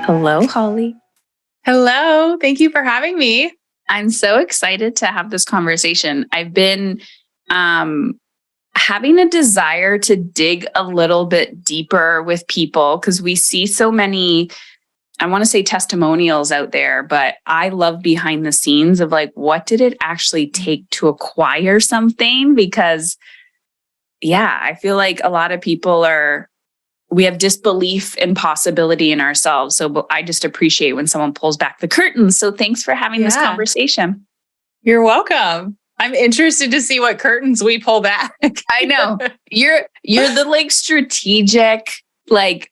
Hello, Holly. Hello. Thank you for having me. I'm so excited to have this conversation. I've been having a desire to dig a little bit deeper with people because we see so many, I want to say testimonials out there, but I love behind the scenes of like, what did it actually take to acquire something? Because I feel like a lot of people we have disbelief and possibility in ourselves. So I just appreciate when someone pulls back the curtains. So thanks for having this conversation. You're welcome. I'm interested to see what curtains we pull back. I know. You're the like strategic, like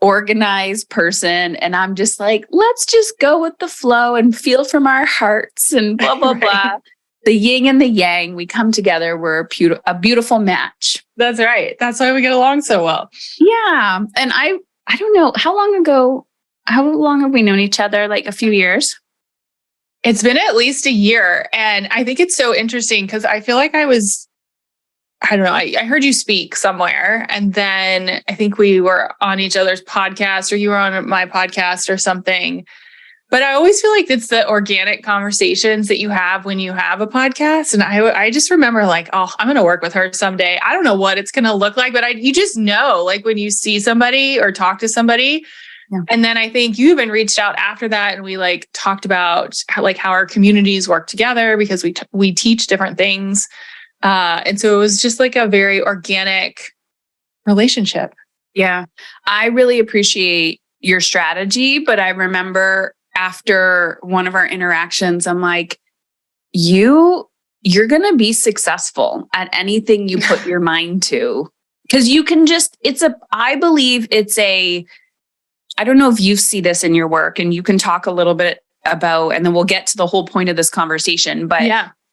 organized person. And I'm just like, let's just go with the flow and feel from our hearts and blah, blah, blah. The yin and the yang, we come together. We're a beautiful match. That's right. That's why we get along so well. Yeah. And I don't know, how long have we known each other? Like a few years? It's been at least a year. And I think it's so interesting because I feel like I don't know, I heard you speak somewhere. And then I think we were on each other's podcast or you were on my podcast or something. But I always feel like it's the organic conversations that you have when you have a podcast. And I just remember like, oh, I'm going to work with her someday. I don't know what it's going to look like, but you just know, like when you see somebody or talk to somebody. Yeah. And then I think you even reached out after that and we like talked about how our communities work together because we teach different things. And so it was just like a very organic relationship. Yeah. I really appreciate your strategy, but I remember after one of our interactions, I'm like, you're going to be successful at anything you put your mind to. Because you can I believe I don't know if you see this in your work and you can talk a little bit about, and then we'll get to the whole point of this conversation, but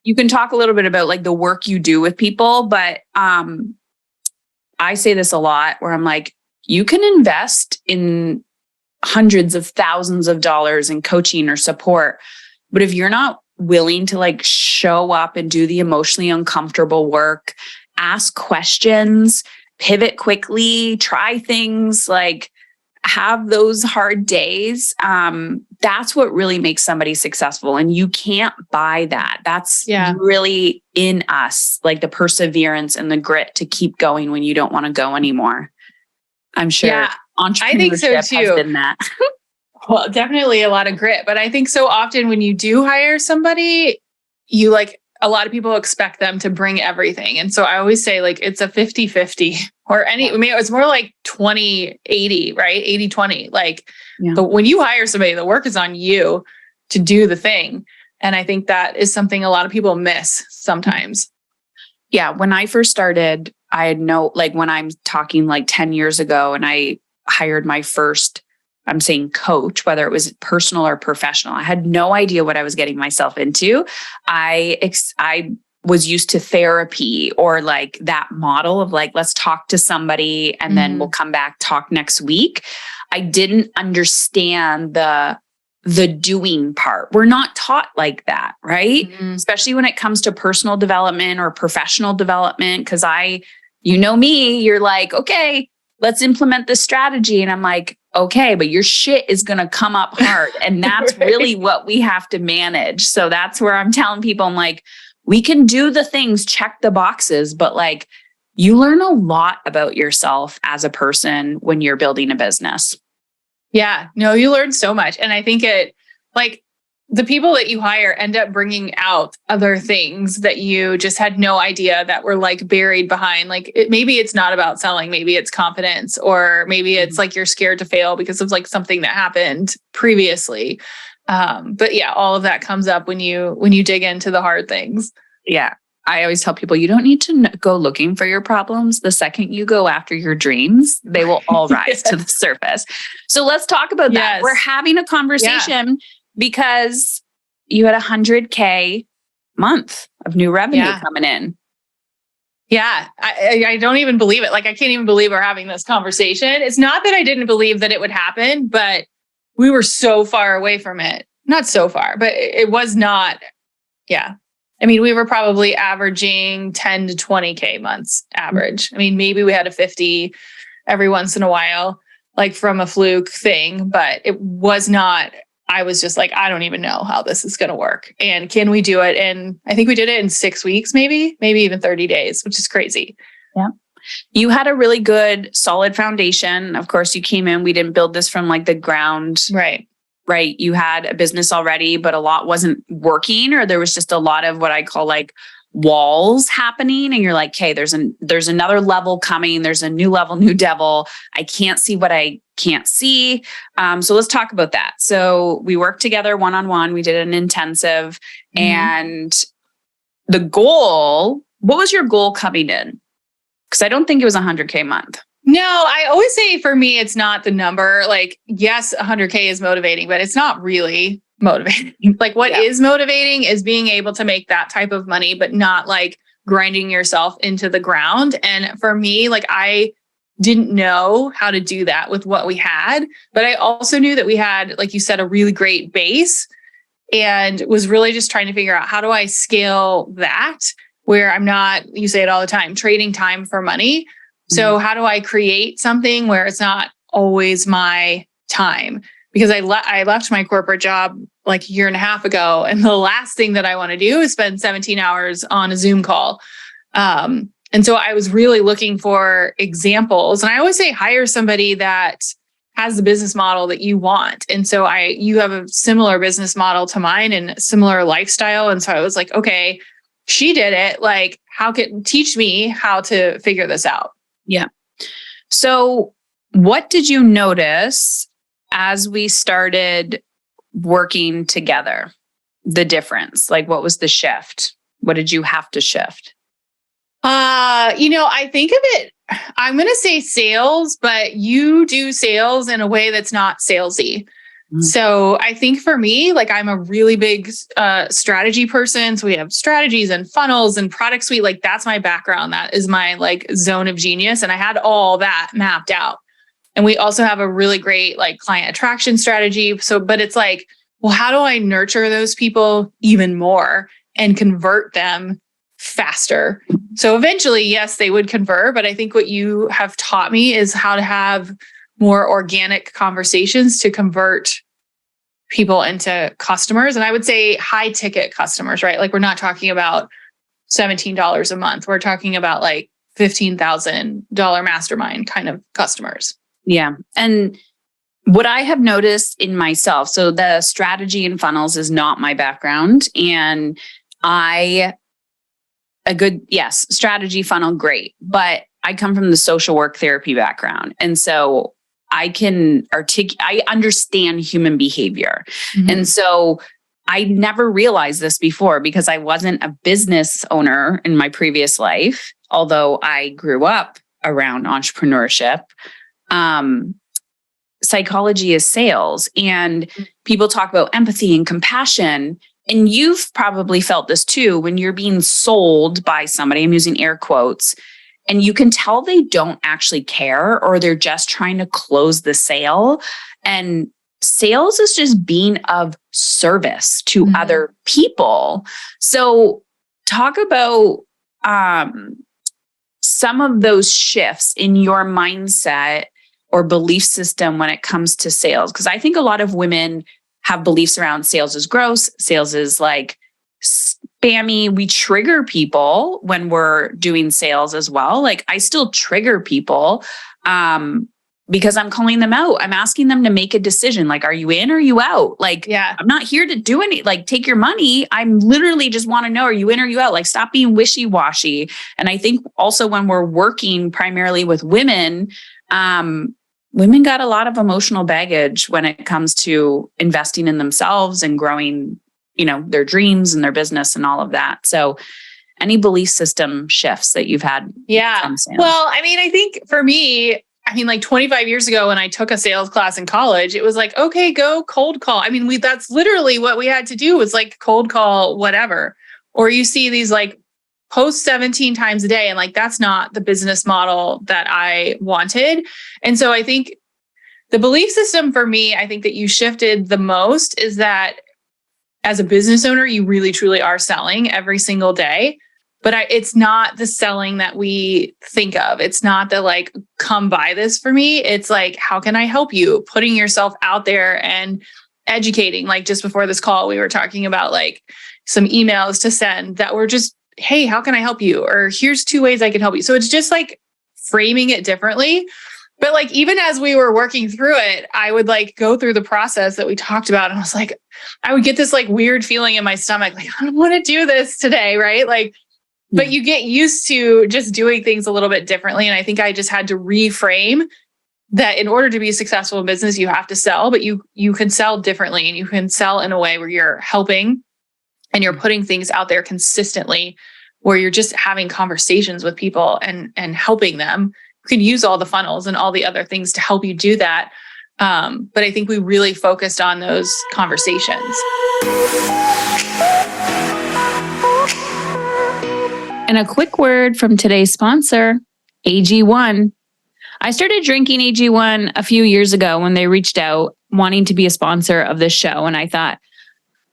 you can talk a little bit about like the work you do with people. But I say this a lot where I'm like, you can invest in hundreds of thousands of dollars in coaching or support. But if you're not willing to like show up and do the emotionally uncomfortable work, ask questions, pivot quickly, try things, like have those hard days, that's what really makes somebody successful. And you can't buy that. That's really in us, like the perseverance and the grit to keep going when you don't want to go anymore. I'm sure entrepreneurship I think so too. Has been that. Well, definitely a lot of grit. But I think so often when you do hire somebody, a lot of people expect them to bring everything. And so I always say like, it's a 50-50 or it's more like 20-80, right? 80-20. But when you hire somebody, the work is on you to do the thing. And I think that is something a lot of people miss sometimes. Yeah. When I first started, I had when I'm talking like 10 years ago and I hired my first, I'm saying coach, whether it was personal or professional, I had no idea what I was getting myself into. I was used to therapy or like that model of like, let's talk to somebody and then we'll come back, talk next week. I didn't understand the doing part. We're not taught like that, right? Especially when it comes to personal development or professional development. Cause you know me, you're like, okay, let's implement this strategy. And I'm like, okay, but your shit is going to come up hard. And that's really what we have to manage. So that's where I'm telling people, I'm like, we can do the things, check the boxes, but like you learn a lot about yourself as a person when you're building a business. Yeah, no, you learn so much. And I think the people that you hire end up bringing out other things that you just had no idea that were like buried behind. Like maybe it's not about selling, maybe it's confidence, or maybe it's like you're scared to fail because of like something that happened previously. But yeah, all of that comes up when you dig into the hard things. Yeah. I always tell people you don't need to go looking for your problems. The second you go after your dreams, they will all rise to the surface. So let's talk about that. We're having a conversation because you had $100K month of new revenue coming in. Yeah. I don't even believe it. Like, I can't even believe we're having this conversation. It's not that I didn't believe that it would happen, but we were so far away from it. Not so far, but it was not. Yeah. I mean, we were probably averaging 10 to 20K months average. I mean, maybe we had a 50 every once in a while, like from a fluke thing, but it was not, I was just like, I don't even know how this is going to work. And can we do it? And I think we did it in 6 weeks, maybe even 30 days, which is crazy. Yeah. You had a really good, solid foundation. Of course, you came in, we didn't build this from like the ground. Right. You had a business already, but a lot wasn't working, or there was just a lot of what I call like walls happening. And you're like, okay, there's another level coming. There's a new level, new devil. I can't see what I can't see. So let's talk about that. So we worked together one-on-one. We did an intensive, and the goal, what was your goal coming in? Because I don't think it was 100K a month. No, I always say for me, it's not the number. Like, yes, 100K is motivating, but it's not really motivating. Like what is motivating is being able to make that type of money, but not like grinding yourself into the ground. And for me, like I didn't know how to do that with what we had, but I also knew that we had, like you said, a really great base, and was really just trying to figure out how do I scale that where I'm not, you say it all the time, trading time for money. So how do I create something where it's not always my time? Because I left my corporate job like a year and a half ago. And the last thing that I want to do is spend 17 hours on a Zoom call. And so I was really looking for examples. And I always say, hire somebody that has the business model that you want. And so you have a similar business model to mine and similar lifestyle. And so I was like, okay, she did it. Like, teach me how to figure this out. Yeah. So what did you notice as we started working together? The difference, like what was the shift? What did you have to shift? I think of it, I'm going to say sales, but you do sales in a way that's not salesy. So I think for me, like I'm a really big strategy person. So we have strategies and funnels and product suite. Like that's my background. That is my like zone of genius. And I had all that mapped out. And we also have a really great like client attraction strategy. So, but it's like, well, how do I nurture those people even more and convert them faster? So eventually, yes, they would convert. But I think what you have taught me is how to have more organic conversations to convert people into customers. And I would say high ticket customers, right? Like we're not talking about $17 a month. We're talking about like $15,000 mastermind kind of customers. Yeah. And what I have noticed in myself, so the strategy and funnels is not my background. And strategy funnel, great. But I come from the social work therapy background. And so I can I understand human behavior. And so I never realized this before because I wasn't a business owner in my previous life, although I grew up around entrepreneurship. Psychology is sales, and people talk about empathy and compassion. And you've probably felt this too when you're being sold by somebody, I'm using air quotes, and you can tell they don't actually care, or they're just trying to close the sale. And sales is just being of service to other people. So talk about some of those shifts in your mindset or belief system when it comes to sales. Because I think a lot of women have beliefs around sales is gross, sales is like spammy. We trigger people when we're doing sales as well. Like I still trigger people because I'm calling them out. I'm asking them to make a decision. Like, are you in or are you out? Like, I'm not here to do any, like, take your money. I'm literally just want to know, are you in or are you out? Like, stop being wishy-washy. And I think also when we're working primarily with women, women got a lot of emotional baggage when it comes to investing in themselves and growing, their dreams and their business and all of that. So any belief system shifts that you've had? Yeah. Well, I mean, I think for me, like 25 years ago when I took a sales class in college, it was like, okay, go cold call. I mean, that's literally what we had to do was like cold call, whatever. Or you see these like post 17 times a day. And like, that's not the business model that I wanted. And so I think the belief system for me, I think that you shifted the most is that as a business owner, you really truly are selling every single day. But it's not the selling that we think of. It's not the like, come buy this for me. It's like, how can I help you? Putting yourself out there and educating. Like just before this call, we were talking about like some emails to send that were just, hey, how can I help you? Or here's 2 ways I can help you. So it's just like framing it differently. But like, even as we were working through it, I would like go through the process that we talked about. And I was like, I would get this like weird feeling in my stomach, like, I don't want to do this today. Right. Like, but you get used to just doing things a little bit differently. And I think I just had to reframe that in order to be successful in business, you have to sell, but you can sell differently, and you can sell in a way where you're helping and you're putting things out there consistently, where you're just having conversations with people and helping them. You can use all the funnels and all the other things to help you do that. But I think we really focused on those conversations. And a quick word from today's sponsor, AG1. I started drinking AG1 a few years ago when they reached out wanting to be a sponsor of this show. And I thought,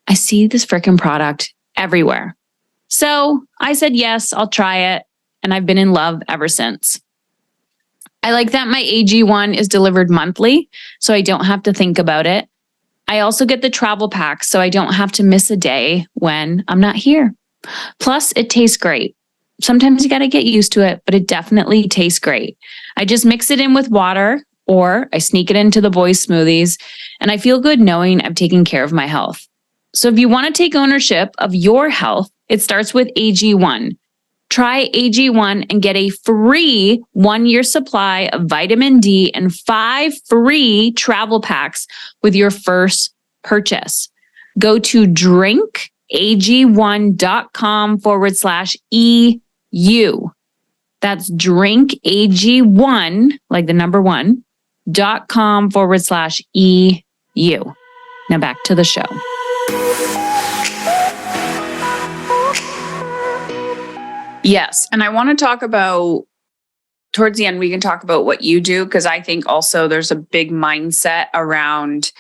I see this freaking product everywhere. So I said, yes, I'll try it. And I've been in love ever since. I like that my AG1 is delivered monthly, so I don't have to think about it. I also get the travel pack, so I don't have to miss a day when I'm not here. Plus, it tastes great. Sometimes you got to get used to it, but it definitely tastes great. I just mix it in with water, or I sneak it into the boys' smoothies, and I feel good knowing I've taken care of my health. So if you want to take ownership of your health, it starts with AG1. Try AG1 and get a free 1-year supply of vitamin D and 5 free travel packs with your first purchase. Go to drinkag1.com/EU. That's drinkag1, like the number 1.com/EU. Now back to the show. Yes. And I want to talk about, towards the end, we can talk about what you do, because I think also there's a big mindset around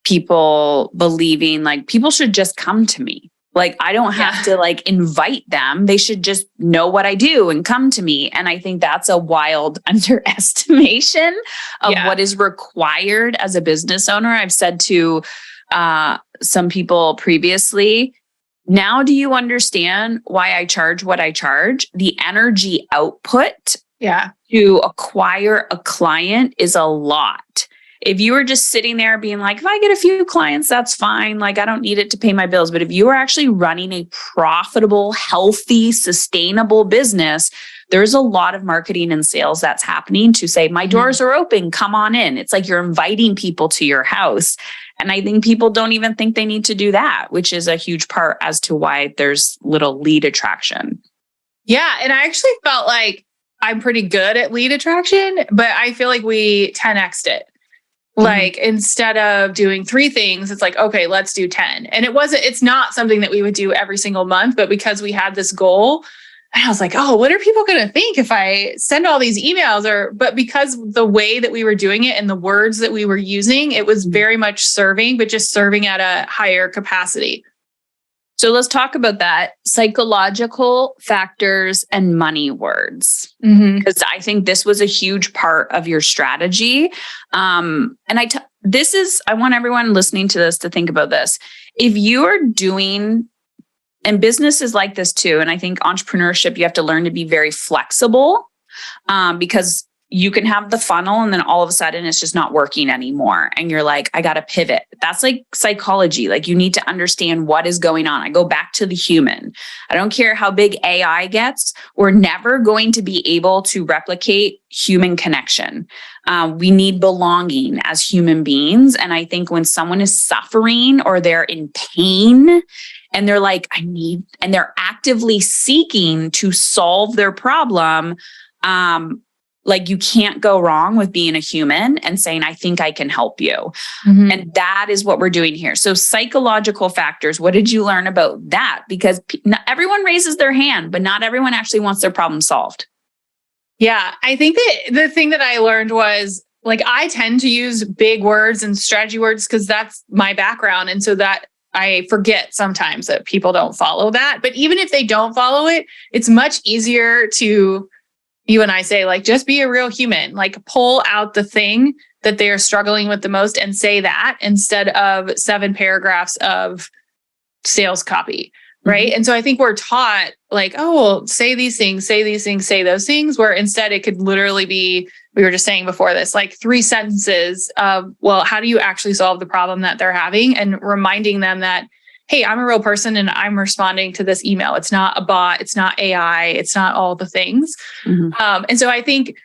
people believing like people should just come to me. Like I don't have to like invite them. They should just know what I do and come to me. And I think that's a wild underestimation of what is required as a business owner. I've said to some people previously, now do you understand why I charge what I charge? The energy output to acquire a client is a lot. If you were just sitting there being like, if I get a few clients, that's fine. Like I don't need it to pay my bills. But if you are actually running a profitable, healthy, sustainable business, there's a lot of marketing and sales that's happening to say, my doors are open, come on in. It's like you're inviting people to your house. And I think people don't even think they need to do that, which is a huge part as to why there's little lead attraction. Yeah. And I actually felt like I'm pretty good at lead attraction, but I feel like we 10x'd it. Like instead of doing 3 things, it's like, okay, let's do 10. And it's not something that we would do every single month, but because we had this goal, and I was like, oh, what are people going to think if I send all these emails? But because the way that we were doing it and the words that we were using, it was very much serving, but just serving at a higher capacity. So let's talk about that. Psychological factors and money words. Because I think this was a huge part of your strategy. And I want everyone listening to this to think about this. If you are doing, and business is like this too, and I think entrepreneurship, you have to learn to be very flexible because you can have the funnel and then all of a sudden it's just not working anymore. And you're like, I got to pivot. That's like psychology. Like you need to understand what is going on. I go back to the human. I don't care how big AI gets. We're never going to be able to replicate human connection. We need belonging as human beings. And I think when someone is suffering or they're in pain and they're like, and they're actively seeking to solve their problem, like you can't go wrong with being a human and saying, I think I can help you. And that is what we're doing here. So psychological factors, what did you learn about that? Because not everyone raises their hand, but not everyone actually wants their problem solved. Yeah. I think that the thing that I learned was like, I tend to use big words and strategy words because that's my background. And so that I forget sometimes that people don't follow that. But even if they don't follow it, it's much easier to, you and I say, like, just be a real human, like pull out the thing that they are struggling with the most and say that instead of 7 paragraphs of sales copy. Right. And so I think we're taught like, oh, well, say these things, say those things, where instead it could literally be, we were just saying before this, like 3 sentences of, well, how do you actually solve the problem that they're having? And reminding them that, hey, I'm a real person and I'm responding to this email. It's not a bot. It's not AI. It's not all the things. And so I think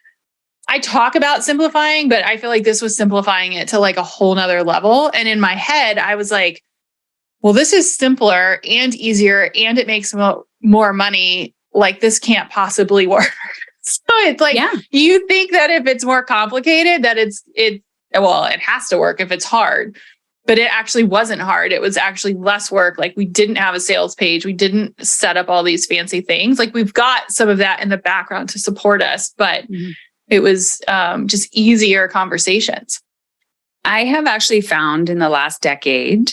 I talk about simplifying, but I feel like this was simplifying it to like a whole nother level. And in my head, I was like, well, this is simpler and easier and it makes more money. Like this can't possibly work. So it's like, you think that if it's more complicated, that it has to work if it's hard, but it actually wasn't hard. It was actually less work. Like we didn't have a sales page. We didn't set up all these fancy things. Like we've got some of that in the background to support us, but it was just easier conversations. I have actually found in the last decade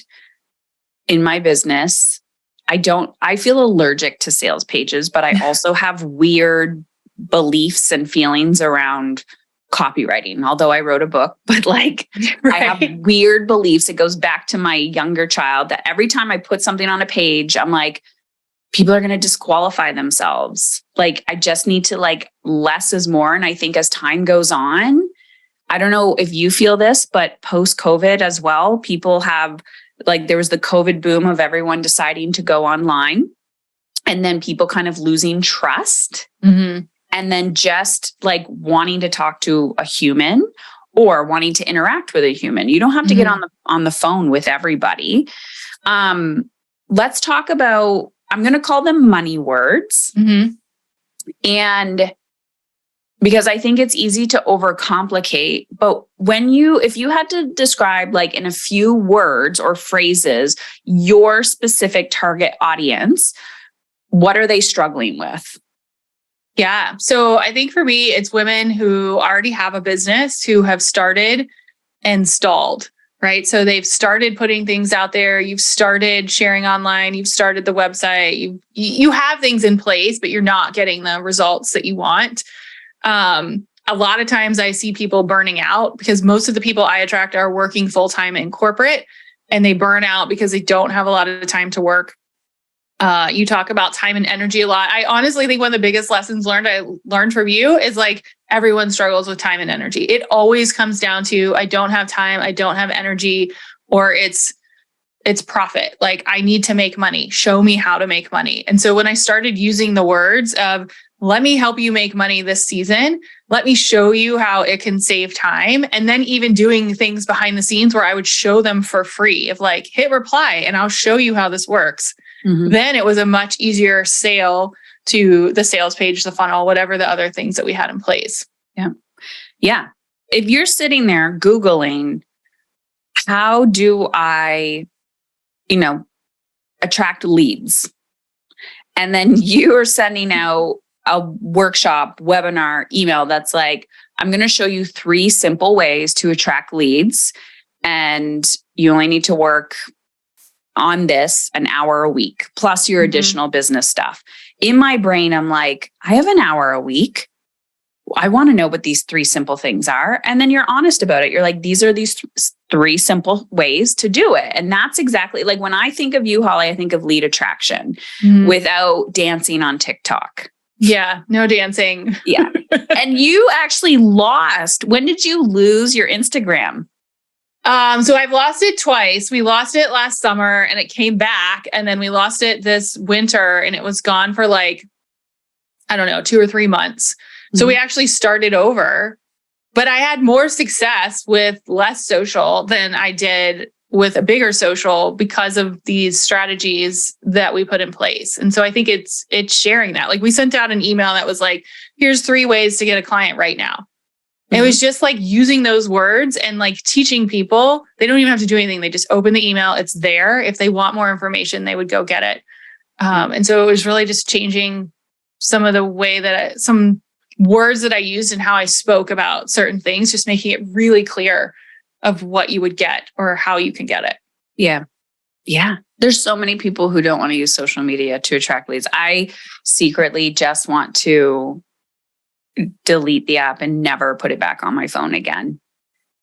in my business, I feel allergic to sales pages, but I also have weird beliefs and feelings around copywriting, although I wrote a book, but like I have weird beliefs. It goes back to my younger child that every time I put something on a page, I'm like, people are going to disqualify themselves. Like, I just need to like less is more. And I think as time goes on, I don't know if you feel this, but post-COVID as well, people have like, there was the COVID boom of everyone deciding to go online and then people kind of losing trust. And then just like wanting to talk to a human or wanting to interact with a human. You don't have to get on the phone with everybody. Let's talk about, I'm going to call them money words. And because I think it's easy to overcomplicate, but if you had to describe like in a few words or phrases, your specific target audience, what are they struggling with? Yeah. So I think for me, it's women who already have a business who have started and stalled, right? So they've started putting things out there. You've started sharing online. You've started the website. You have things in place, but you're not getting the results that you want. A lot of times I see people burning out because most of the people I attract are working full-time in corporate and they burn out because they don't have a lot of time to work. You talk about time and energy a lot. I honestly think one of the biggest lessons I learned from you is like everyone struggles with time and energy. It always comes down to, I don't have time, I don't have energy, or it's profit. Like I need to make money. Show me how to make money. And so when I started using the words of, let me help you make money this season, let me show you how it can save time. And then even doing things behind the scenes where I would show them for free of like, hit reply and I'll show you how this works. Then it was a much easier sale to the sales page, the funnel, whatever the other things that we had in place. Yeah. If you're sitting there Googling, how do I, attract leads? And then you are sending out a workshop, webinar, email that's like, I'm going to show you 3 simple ways to attract leads. And you only need to work on this an hour a week, plus your additional business stuff. In my brain, I'm like, I have an hour a week. I want to know what these 3 simple things are. And then you're honest about it. You're like, these are these 3 simple ways to do it. And that's exactly like when I think of you, Holly, I think of lead attraction without dancing on TikTok. Yeah, no dancing. Yeah. And you actually lost. When did you lose your Instagram? So I've lost it twice. We lost it last summer and it came back. And then we lost it this winter and it was gone for like, I don't know, 2 or 3 months. So we actually started over, but I had more success with less social than I did with a bigger social because of these strategies that we put in place. And so I think it's sharing that. Like we sent out an email that was like, here's 3 ways to get a client right now. It was just like using those words and like teaching people, they don't even have to do anything. They just open the email. It's there. If they want more information, they would go get it. And so it was really just changing some of the way some words that I used and how I spoke about certain things, just making it really clear of what you would get or how you can get it. Yeah. Yeah. There's so many people who don't want to use social media to attract leads. I secretly just want to delete the app and never put it back on my phone again.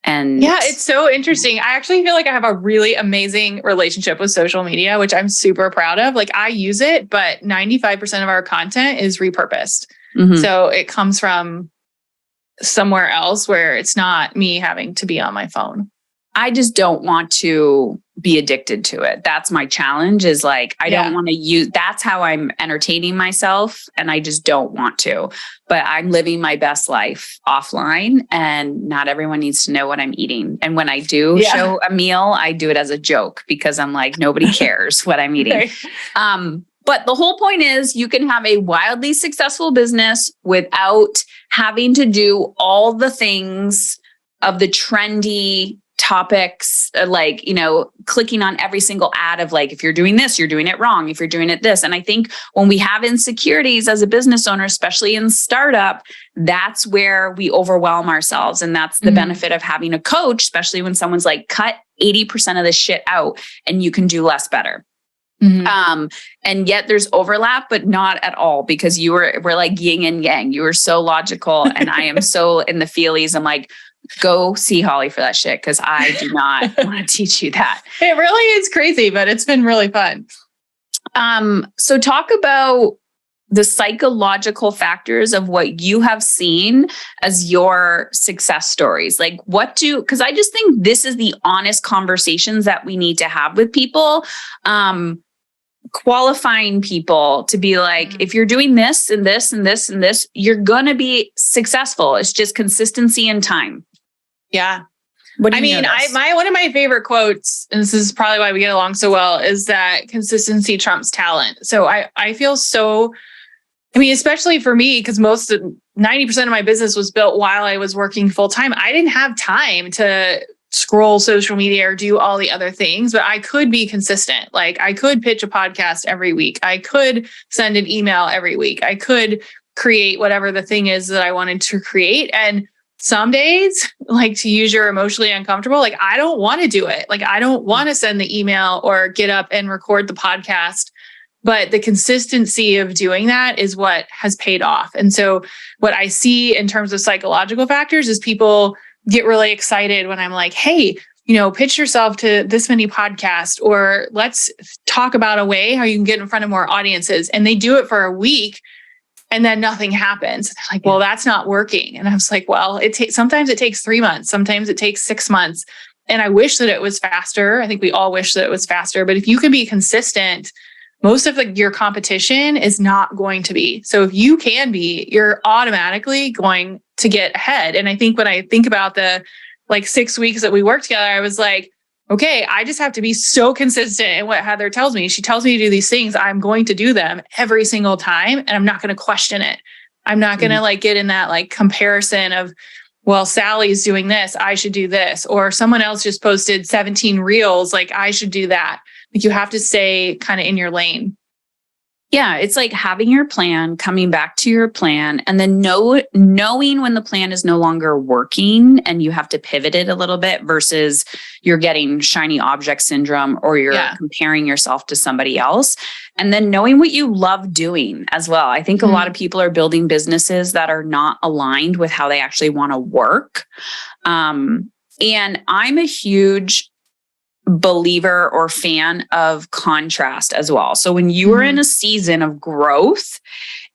And yeah, it's so interesting. I actually feel like I have a really amazing relationship with social media, which I'm super proud of. Like I use it, but 95% of our content is repurposed. Mhm. So it comes from somewhere else where it's not me having to be on my phone. I just don't want to be addicted to it. That's my challenge is like, I don't want to use, that's how I'm entertaining myself. And I just don't want to, but I'm living my best life offline and not everyone needs to know what I'm eating. And when I do show a meal, I do it as a joke because I'm like, nobody cares what I'm eating. Right. But the whole point is you can have a wildly successful business without having to do all the things of the trendy topics, like, clicking on every single ad of like, if you're doing this, you're doing it wrong. If you're doing it this. And I think when we have insecurities as a business owner, especially in startup, that's where we overwhelm ourselves. And that's the benefit of having a coach, especially when someone's like, cut 80% of this shit out and you can do less better. And yet there's overlap, but not at all because we're like yin and yang. You were so logical and I am so in the feelies. I'm like, go see Holly for that shit because I do not want to teach you that. It really is crazy, but it's been really fun. So talk about the psychological factors of what you have seen as your success stories. Like because I just think this is the honest conversations that we need to have with people. Qualifying people to be like, if you're doing this and this and this and this, you're going to be successful. It's just consistency and time. Yeah. One of my favorite quotes, and this is probably why we get along so well, is that consistency trumps talent. So I feel so, especially for me, because 90% of my business was built while I was working full time. I didn't have time to scroll social media or do all the other things, but I could be consistent. Like I could pitch a podcast every week. I could send an email every week. I could create whatever the thing is that I wanted to create. And some days, like to use your emotionally uncomfortable, like I don't want to do it. Like I don't want to send the email or get up and record the podcast. But the consistency of doing that is what has paid off. And so what I see in terms of psychological factors is people get really excited when I'm like, hey, pitch yourself to this many podcasts, or let's talk about a way how you can get in front of more audiences. And they do it for a week and then nothing happens. They're like, well, that's not working. And I was like, well, sometimes it takes 3 months. Sometimes it takes 6 months. And I wish that it was faster. I think we all wish that it was faster. But if you can be consistent, most of your competition is not going to be. So if you can be, you're automatically going to get ahead. And I think when I think about the 6 weeks that we worked together, I was like, okay, I just have to be so consistent in what Heather tells me. She tells me to do these things. I'm going to do them every single time. And I'm not going to question it. I'm not going to get in that comparison of, well, Sally's doing this, I should do this. Or someone else just posted 17 reels, I should do that. You have to stay kind of in your lane. Yeah, it's like having your plan, coming back to your plan, and then knowing when the plan is no longer working and you have to pivot it a little bit versus you're getting shiny object syndrome or you're comparing yourself to somebody else. And then knowing what you love doing as well. I think a lot of people are building businesses that are not aligned with how they actually want to work. And I'm a huge believer or fan of contrast as well. So when you are in a season of growth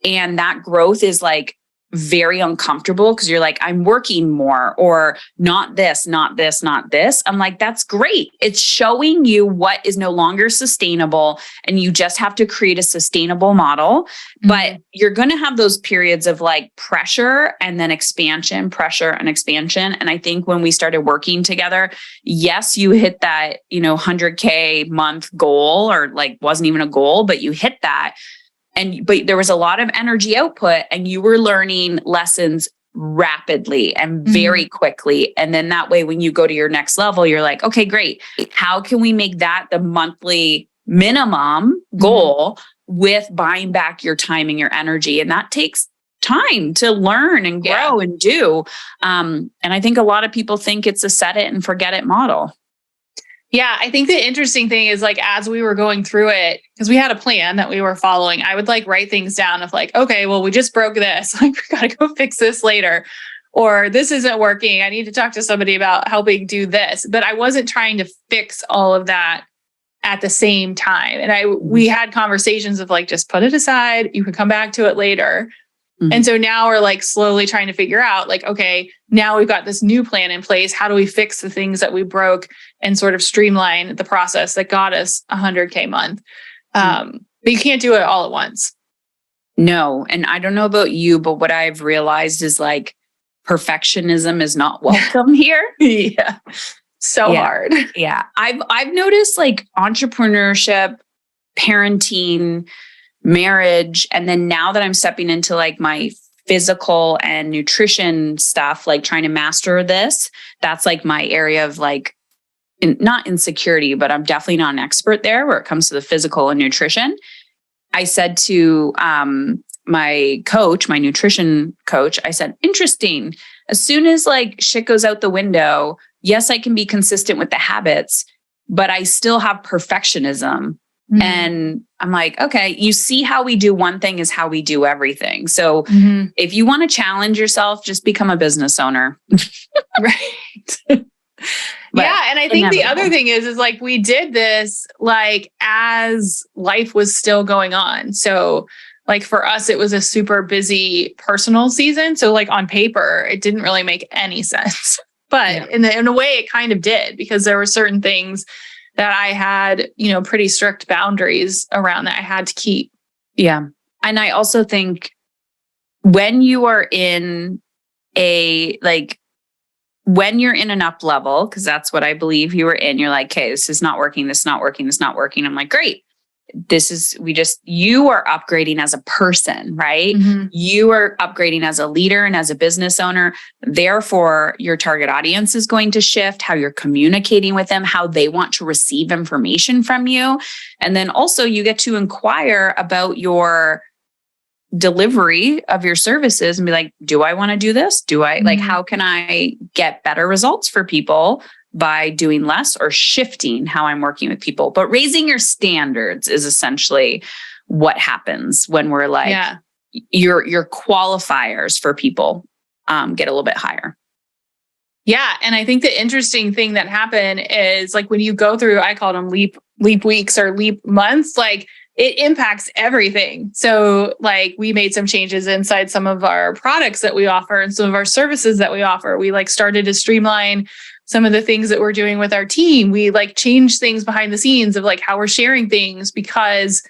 and that growth is very uncomfortable because you're like, I'm working more or not this, not this, not this. I'm like, that's great. It's showing you what is no longer sustainable and you just have to create a sustainable model. But you're going to have those periods of pressure and then expansion, pressure and expansion. And I think when we started working together, yes, you hit that, 100K month goal or wasn't even a goal, but you hit that. But there was a lot of energy output and you were learning lessons rapidly and very quickly. And then that way, when you go to your next level, you're like, okay, great. How can we make that the monthly minimum goal with buying back your time and your energy? And that takes time to learn and grow and do. And I think a lot of people think it's a set it and forget it model. Yeah, I think the interesting thing is like as we were going through it, because we had a plan that we were following, I would like write things down of like, okay, well, we just broke this. Like, we got to go fix this later. Or this isn't working. I need to talk to somebody about helping do this. But I wasn't trying to fix all of that at the same time. And we had conversations of like, just put it aside. You can come back to it later. And so now we're like slowly trying to figure out like, okay, now we've got this new plan in place. How do we fix the things that we broke and sort of streamline the process that got us 100K month? But you can't do it all at once. No. And I don't know about you, but what I've realized is like perfectionism is not welcome here. Yeah. So hard. Yeah. I've noticed like entrepreneurship, parenting, marriage, and then now that I'm stepping into like my physical and nutrition stuff, like trying to master this, that's like my area of like not insecurity, but I'm definitely not an expert there where it comes to the physical and nutrition. I said to my coach, my nutrition coach, I said, interesting. As soon as like shit goes out the window, yes, I can be consistent with the habits, but I still have perfectionism. And I'm like, okay, you see how we do one thing is how we do everything. So if you want to challenge yourself, just become a business owner. Right. Yeah. And I think the other thing is like, we did this like as life was still going on. So like for us, it was a super busy personal season. So like on paper, it didn't really make any sense, but in a way it kind of did, because there were certain things that I had, pretty strict boundaries around that I had to keep. Yeah. And I also think when you are in when you're in an up level, because that's what I believe you were in, you're like, okay, this is not working. This is not working. This is not working. I'm like, great. You are upgrading as a person, right? You are upgrading as a leader and as a business owner. Therefore, your target audience is going to shift, how you're communicating with them, how they want to receive information from you. And then also you get to inquire about your delivery of your services and be like, do I want to do this? How can I get better results for people by doing less or shifting how I'm working with people? But raising your standards is essentially what happens when we're like, your qualifiers for people get a little bit higher. Yeah. And I think the interesting thing that happened is like when you go through, I call them leap weeks or leap months, like it impacts everything. So like we made some changes inside some of our products that we offer and some of our services that we offer. We like started to streamline some of the things that we're doing with our team. We like changed things behind the scenes of like how we're sharing things, because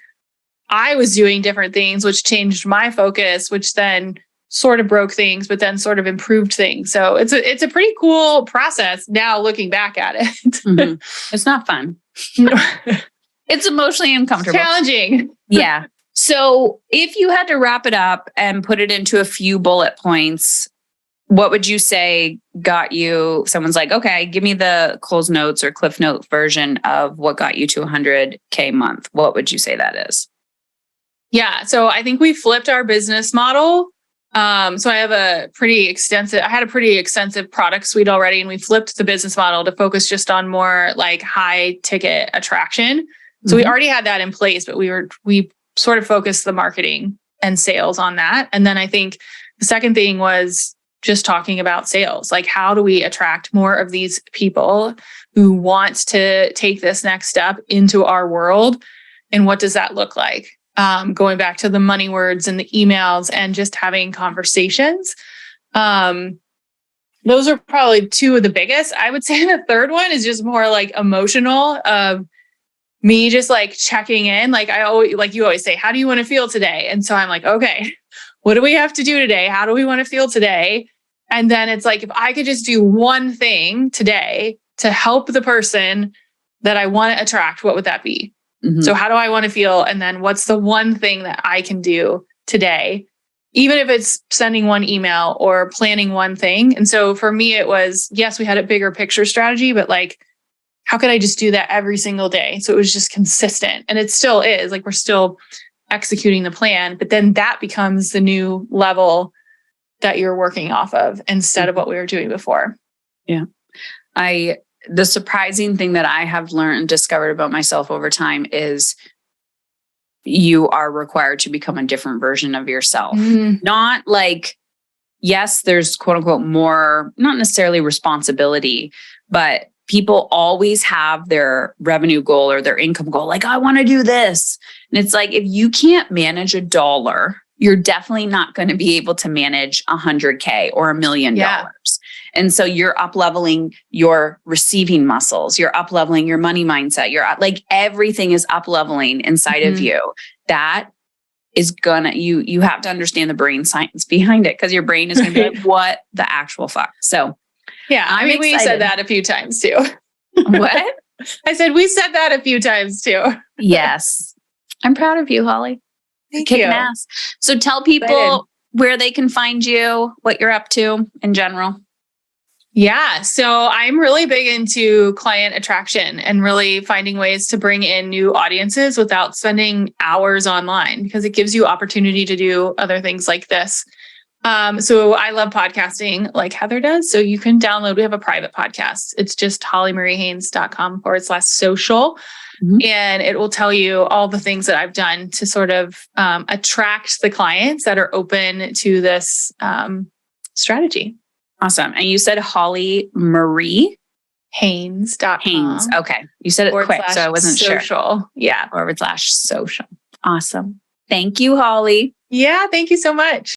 I was doing different things, which changed my focus, which then sort of broke things, but then sort of improved things. So it's a pretty cool process now looking back at it. It's not fun. It's emotionally uncomfortable. Challenging. Yeah. So if you had to wrap it up and put it into a few bullet points, what would you say got you? Someone's like, okay, give me the Coles Notes or Cliff Note version of what got you to 100K month. What would you say that is? Yeah. So I think we flipped our business model. So I had a pretty extensive product suite already, and we flipped the business model to focus just on more like high ticket attraction. So we already had that in place, but we sort of focused the marketing and sales on that. And then I think the second thing was just talking about sales. Like, how do we attract more of these people who want to take this next step into our world? And what does that look like? Going back to the money words and the emails and just having conversations. Those are probably two of the biggest. I would say the third one is just more like emotional, of me just like checking in. Like you always say, how do you want to feel today? And so I'm like, okay, what do we have to do today? How do we want to feel today? And then it's like, if I could just do one thing today to help the person that I want to attract, what would that be? So how do I want to feel? And then what's the one thing that I can do today? Even if it's sending one email or planning one thing. And so for me, it was, yes, we had a bigger picture strategy, but like, how could I just do that every single day? So it was just consistent. And it still is, like, we're still executing the plan, but then that becomes the new level that you're working off of instead of what we were doing before. Yeah. I the surprising thing that I have learned and discovered about myself over time is you are required to become a different version of yourself. Not like, yes, there's quote unquote more, not necessarily responsibility, but people always have their revenue goal or their income goal. Like, I want to do this. And it's like, if you can't manage $1, you're definitely not going to be able to manage $100K or $1 million. And so you're up leveling your receiving muscles. You're up leveling your money mindset. You're like, everything is up leveling inside of you. That is gonna, you have to understand the brain science behind it, because your brain is going to be like, what the actual fuck? So yeah, I mean, we said that a few times too. What? I said, we said that a few times too. Yes. I'm proud of you, Holly. Thank Kicking you. ass. So tell people where they can find you, what you're up to in general. Yeah. So I'm really big into client attraction and really finding ways to bring in new audiences without spending hours online, because it gives you opportunity to do other things like this. So I love podcasting like Heather does. So you can download, we have a private podcast. It's just hollymariehaynes.com/social. And it will tell you all the things that I've done to sort of attract the clients that are open to this strategy. Awesome. And you said Holly Marie Haynes.com. Haynes. Okay. You said it quick, so I wasn't social. sure. Yeah. /social. Awesome. Thank you, Holly. Yeah. Thank you so much.